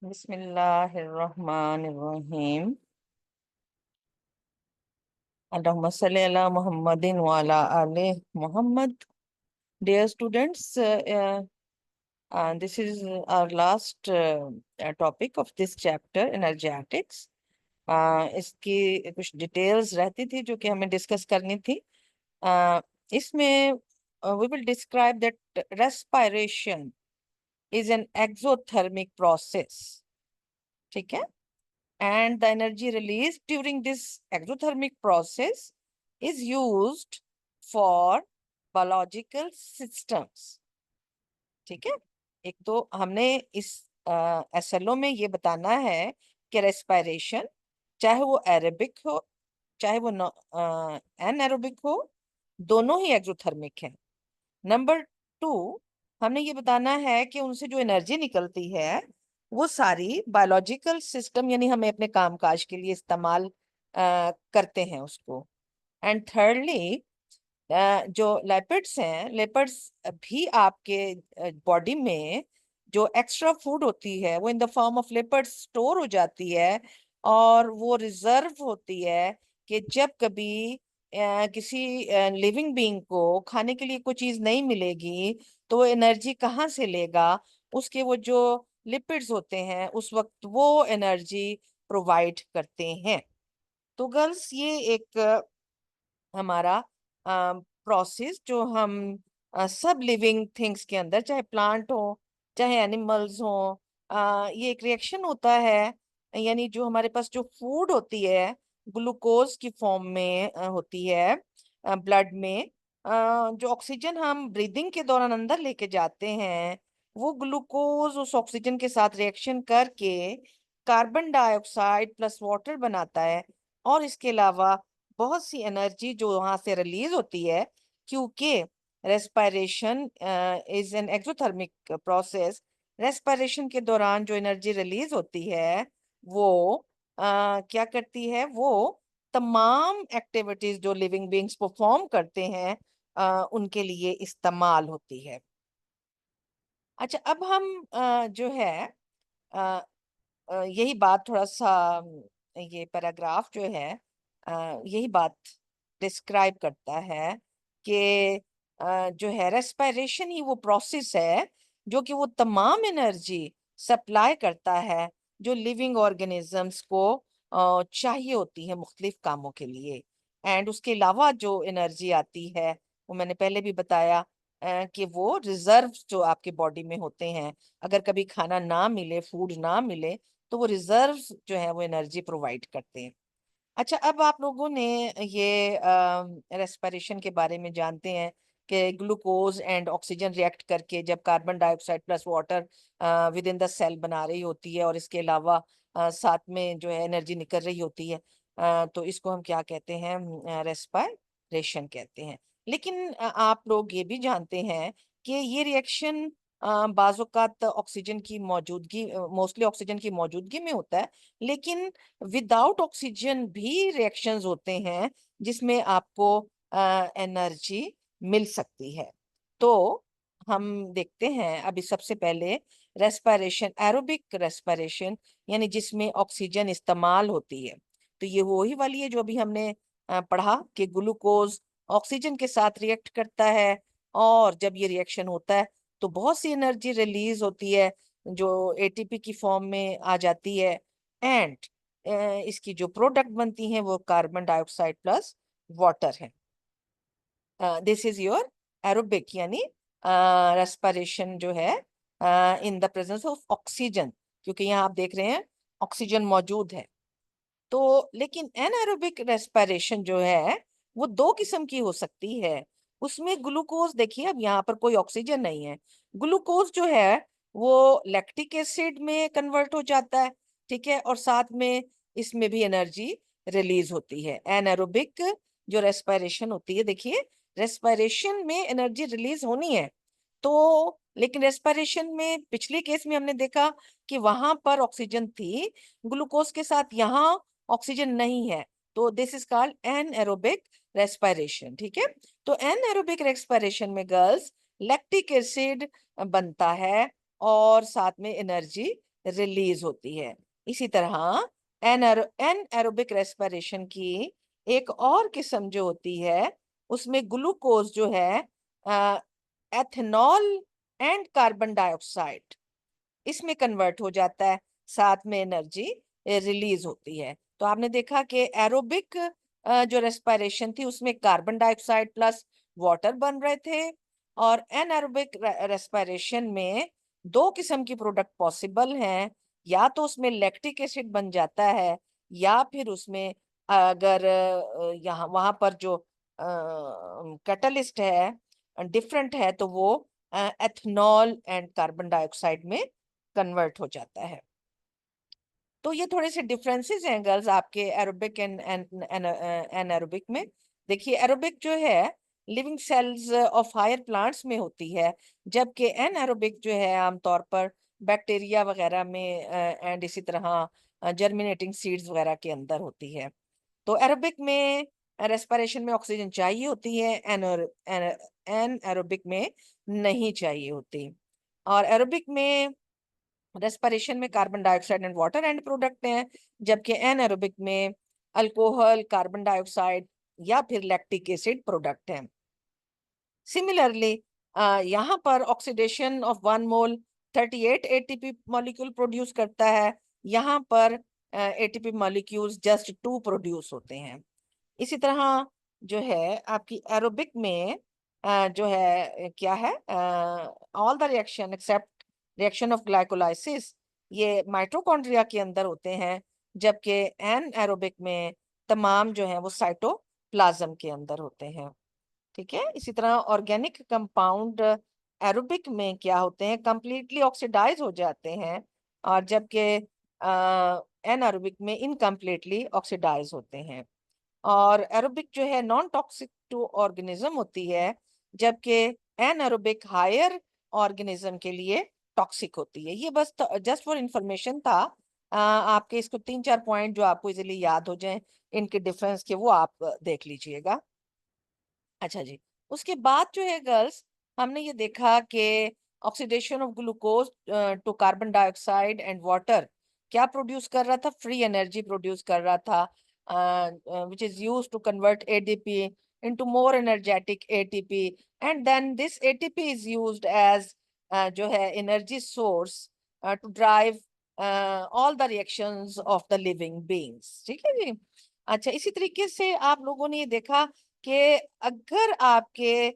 बिस्मिल्लाहिर्रहमानिर्रहीम। अल्लाहुम्मा सल्ली अला मुहम्मदिन व अला आले Mohammad. Dear students, this is our last topic of this chapter, energetics. इसकी कुछ डिटेल्स रहती थी जो कि हमें डिस्कस करनी थी। इसमें we will describe that respiration is an exothermic process, ठीक है? And the energy released during this exothermic process is used for biological systems, ठीक है। एक तो हमने इस एसएलओ में ये बताना है कि रेस्पिरेशन, चाहे वो एरोबिक हो चाहे वो एनएरोबिक हो, दोनों ही एक्सोथर्मिक हैं। नंबर 2, हमने ये बताना है कि उनसे जो एनर्जी निकलती है वो सारी बायोलॉजिकल सिस्टम यानी हमें अपने कामकाज के लिए इस्तेमाल करते हैं उसको। एंड थर्डली, जो लेपर्ड्स हैं, लेपर्ड्स भी आपके बॉडी में जो एक्स्ट्रा फूड होती है वो in the form of leopard store हो जाती है और वो रिजर्व होती है कि जब कभी किसी लिविंग बीइंग को खाने के लिए कोई चीज नहीं मिलेगी तो वो एनर्जी कहाँ से लेगा। उसके वो जो लिपिड्स होते हैं उस वक्त वो एनर्जी प्रोवाइड करते हैं। तो गर्ल्स, ये एक हमारा प्रोसेस जो हम सब लिविंग थिंग्स के अंदर, चाहे प्लांट हो चाहे एनिमल्स हो, ये एक रिएक्शन होता है। यानी जो हमारे पास जो फूड होती है ग्लूकोज की फॉर्म में होती है ब्लड में, जो ऑक्सीजन हम ब्रीदिंग के दौरान अंदर लेके जाते हैं वो ग्लूकोज उस ऑक्सीजन के साथ रिएक्शन करके कार्बन डाइऑक्साइड प्लस वाटर बनाता है। और इसके अलावा बहुत सी एनर्जी जो वहां से रिलीज होती है, क्योंकि respiration is an exothermic process. Respiration के दौरान जो एनर्जी रिलीज होती है वो क्या करती है, वो तमाम एक्टिविटीज जो लिविंग बीइंग्स परफॉर्म करते हैं उनके लिए इस्तेमाल होती है। अच्छा, अब हम जो है अ, यही बात थोड़ा सा ये पैराग्राफ जो है यही बात डिस्क्राइब करता है कि जो है रेस्पिरेशन ही वो प्रोसेस है जो कि वो तमाम एनर्जी सप्लाई करता है जो लिविंग ऑर्गेनिजम्स को चाहिए होती है मुख्तलिफ कामों के लिए। एंड उसके अलावा जो एनर्जी आती है वो मैंने पहले भी बताया कि वो रिजर्व जो आपके बॉडी में होते हैं। अगर कभी खाना ना मिले, फूड ना मिले, तो वो रिजर्व जो है वो एनर्जी प्रोवाइड करते हैं। अच्छा, अब आप लोगों ने ये रेस्पिरेशन के बारे में जानते हैं कि ग्लूकोज एंड ऑक्सीजन रिएक्ट करके जब carbon dioxide plus water within the cell बना रही होती है और इसके अलावा साथ में जो है एनर्जी निकल रही होती है, तो इसको हम क्या कहते हैं, रेस्पिरेशन कहते हैं। लेकिन आप लोग ये भी जानते हैं कि ये रिएक्शन बाज़ औक़ात ऑक्सीजन की मौजूदगी, मोस्टली ऑक्सीजन की मौजूदगी में होता है, लेकिन विदाउट ऑक्सीजन भी रिएक्शंस होते हैं जिसमें आपको एनर्जी मिल सकती है। तो हम देखते हैं अभी सबसे पहले रेस्पिरेशन, एरोबिक रेस्पिरेशन, यानी जिसमें ऑक्सीजन इस्तेमाल होती है। तो ये वही वाली है जो अभी हमने पढ़ा कि ग्लूकोज ऑक्सीजन के साथ रिएक्ट करता है और जब ये रिएक्शन होता है तो बहुत सी एनर्जी रिलीज होती है जो एटीपी की फॉर्म में आ जाती है। एंड इसकी जो प्रोडक्ट बनती हैं वो कार्बन डाइऑक्साइड प्लस वाटर है। दिस इज योर एरोबिक, यानी रेस्पिरेशन जो है in the presence of oxygen, क्योंकि यहाँ आप देख रहे हैं ऑक्सीजन मौजूद है। तो लेकिन एनारोबिक रेस्पिरेशन जो है वो दो किस्म की हो सकती है। उसमें ग्लूकोज, देखिए अब यहाँ पर कोई ऑक्सीजन नहीं है, ग्लूकोज जो है वो लैक्टिक एसिड में कन्वर्ट हो जाता है, ठीक है, और साथ में इसमें भी एनर्जी रिलीज होती है। एनारोबिक जो रेस्पिरेशन होती है, देखिए रेस्पिरेशन में एनर्जी रिलीज होनी है तो, लेकिन रेस्पिरेशन में पिछले केस में हमने देखा कि वहां पर ऑक्सीजन थी, ग्लूकोज के साथ यहाँ ऑक्सीजन नहीं है, तो this is called anaerobic respiration, ठीक है। तो एनएरोबिक रेस्पिरेशन में गर्ल्स लैक्टिक एसिड बनता है और साथ में एनर्जी रिलीज होती है। इसी तरह एनएरोबिक रेस्पिरेशन की एक और किस्म जो होती है, उसमें ग्लूकोज जो है एथेनॉल एंड कार्बन डाइऑक्साइड इसमें कन्वर्ट हो जाता है, साथ में एनर्जी रिलीज होती है। तो आपने देखा कि एरोबिक जो रेस्पिरेशन थी उसमें कार्बन डाइऑक्साइड प्लस वाटर बन रहे थे, और एनएरोबिक रेस्पिरेशन में दो किस्म की प्रोडक्ट पॉसिबल हैं। या तो उसमें लैक्टिक एसिड बन जाता है, या फिर उसमें अगर यहाँ वहां पर जो कैटलिस्ट है डिफरेंट है, तो वो एथनॉल एंड कार्बन डाइऑक्साइड में कन्वर्ट हो जाता है। तो ये थोड़े से डिफरेंसेस हैं गर्ल्स आपके एरोबिक एंड एनारोबिक में। देखिए, एरोबिक जो है living cells of higher plants में होती है, जबकि एनारोबिक जो है आमतौर पर बैक्टीरिया वगैरह में एंड इसी तरह जर्मिनेटिंग सीड्स वगैरह के अंदर होती है। तो एरोबिक में रेस्पिरेशन में ऑक्सीजन चाहिए होती है, एनारोबिक में नहीं चाहिए होती। और एरोबिक में रेस्पिरेशन में carbon dioxide and water and product हैं, जबकि एनारोबिक में अल्कोहल, कार्बन डाइऑक्साइड या फिर लैक्टिक एसिड प्रोडक्ट हैं। सिमिलरली यहाँ पर oxidation of 1 mole 38 ATP molecule produce करता है, यहाँ पर एटीपी मॉलिक्यूल्स जस्ट 2 प्रोड्यूस होते हैं। इसी तरह जो है आपकी एरोबिक में जो है क्या है, all the reaction except reaction of glycolysis ये माइटोकॉन्ड्रिया के अंदर होते हैं, जबकि एन एरोबिक में तमाम जो है वो साइटोप्लाज्म के अंदर होते हैं। ठीक है। इसी तरह ऑर्गेनिक कंपाउंड एरोबिक में क्या होते हैं, कंप्लीटली ऑक्सीडाइज हो जाते हैं, और जबकि एनारोबिक में इनकम्प्लीटली ऑक्सीडाइज होते हैं। और एरोबिक जो है नॉन टॉक्सिक टू ऑर्गेनिज्म होती है, जबकि एनारोबिक हायर ऑर्गेनिज्म के लिए टॉक्सिक होती है। ये बस जस्ट फॉर इंफॉर्मेशन था। आपके इसको 3-4 पॉइंट जो आपको इजीली याद हो जाएं इनके डिफरेंस के, वो आप देख लीजिएगा। अच्छा जी, उसके बाद जो है गर्ल्स, हमने ये देखा कि oxidation of glucose to carbon dioxide and water क्या प्रोड्यूस कर रहा था, फ्री एनर्जी प्रोड्यूस कर रहा था, which is used to convert ADP into more energetic ATP, and then this ATP is used as जो है energy source to drive all the reactions of the living beings. ठीक है जी। अच्छा, इसी तरीके से आप लोगों ने ये देखा कि अगर आपके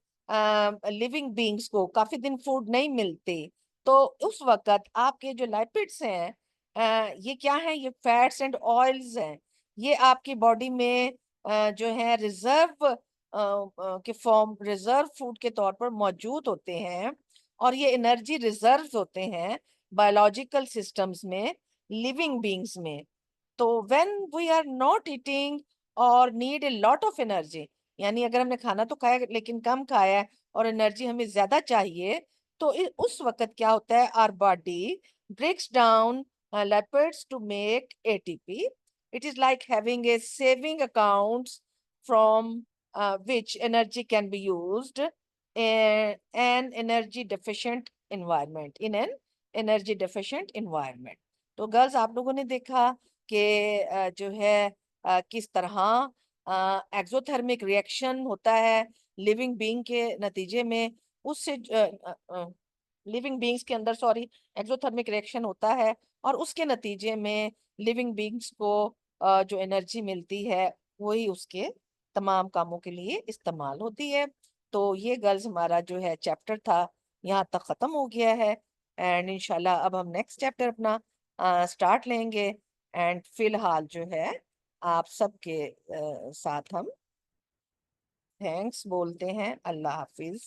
लिविंग बीइंग्स को काफी दिन फूड नहीं मिलते, तो उस वक्त आपके जो लाइपिड्स हैं ये क्या हैं, ये फैट्स एंड ऑयल्स हैं, ये आपकी बॉडी में जो है रिजर्व के फॉर्म, रिजर्व फूड के तौर पर मौजूद होते हैं, और ये एनर्जी रिजर्व्स होते हैं बायोलॉजिकल सिस्टम्स में, लिविंग बीइंग्स में। तो when we are not eating और need a lot of energy, यानी अगर हमने खाना तो खाया लेकिन कम खाया है और एनर्जी हमें ज्यादा चाहिए, तो उस वक्त क्या होता है, our body breaks down lipids to make ATP. It is like having a saving accounts from which energy can be used in an energy deficient environment, in an energy deficient environment. तो girls, आप लोगों ने देखा कि जो है किस तरह एक्सोथर्मिक रिएक्शन होता है लिविंग बीइंग के नतीजे में, उससे लिविंग बीइंग्स के अंदर, सॉरी, एक्सोथर्मिक रिएक्शन होता है, और उसके नतीजे में लिविंग बीइंग्स को जो एनर्जी मिलती है वही उसके तमाम कामों के लिए इस्तेमाल होती है। तो ये गर्ल्स हमारा जो है चैप्टर था यहाँ तक खत्म हो गया है, एंड इंशाल्लाह अब हम नेक्स्ट चैप्टर अपना स्टार्ट लेंगे। एंड फिलहाल जो है आप सबके साथ हम थैंक्स बोलते हैं। अल्लाह हाफिज।